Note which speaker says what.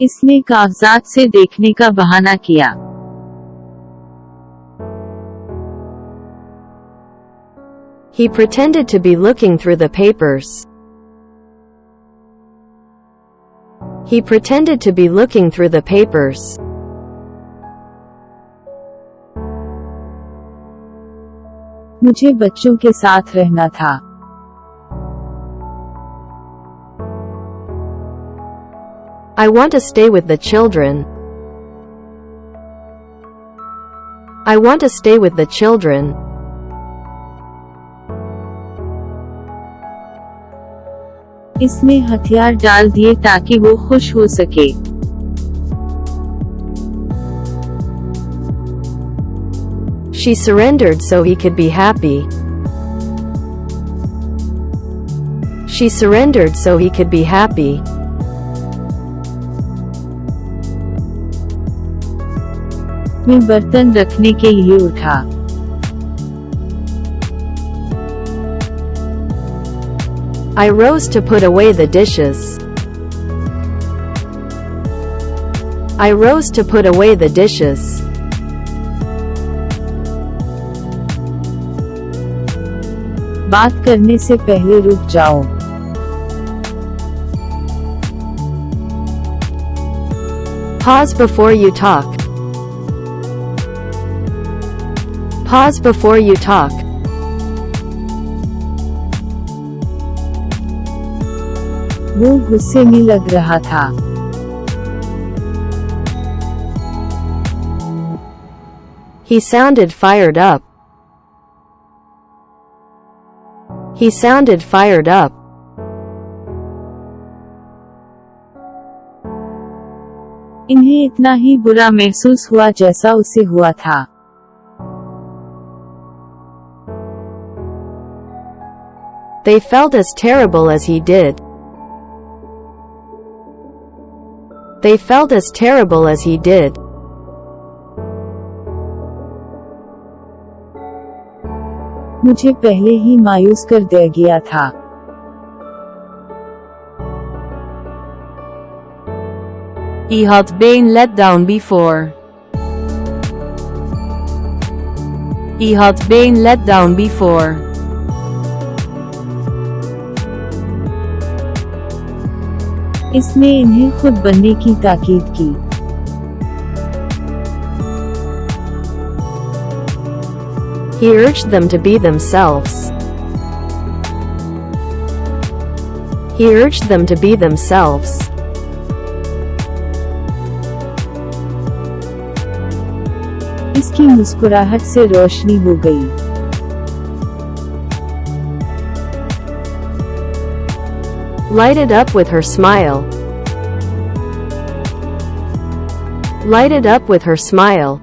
Speaker 1: इसने कागज़ात से देखने का बहाना किया.
Speaker 2: He pretended to be looking through the papers. He pretended to be looking through the papers.
Speaker 1: मुझे बच्चों के साथ रहना था.
Speaker 2: I want to stay with the children. I want to stay with the children.
Speaker 1: इसने हथियार डाल दिए ताकि वो खुश हो सके.
Speaker 2: She surrendered so he could be happy. She surrendered so he could be happy.
Speaker 1: मैं बर्तन रखने के लिए उठा.
Speaker 2: I rose to put away the dishes. I rose to put away the dishes.
Speaker 1: बात करने से पहले रुक जाओ.
Speaker 2: Pause before you talk. Pause before you talk.
Speaker 1: वो गुस्से में लग रहा था.
Speaker 2: He sounded fired up. He sounded fired up.
Speaker 1: इन्हें इतना ही बुरा महसूस हुआ जैसा उसे हुआ था.
Speaker 2: They felt as terrible as he did. They felt as terrible as he did.
Speaker 1: मुझे पहले ही मायूस कर दिया था.
Speaker 2: He had been let down before. He had been let down before.
Speaker 1: इसने इन्हें खुद बनने की ताकीद की.
Speaker 2: He urged them to be themselves. He urged them to be themselves.
Speaker 1: इसकी मुस्कुराहट से रोशनी हो गई.
Speaker 2: Lighted up with her smile. Lighted up with her smile.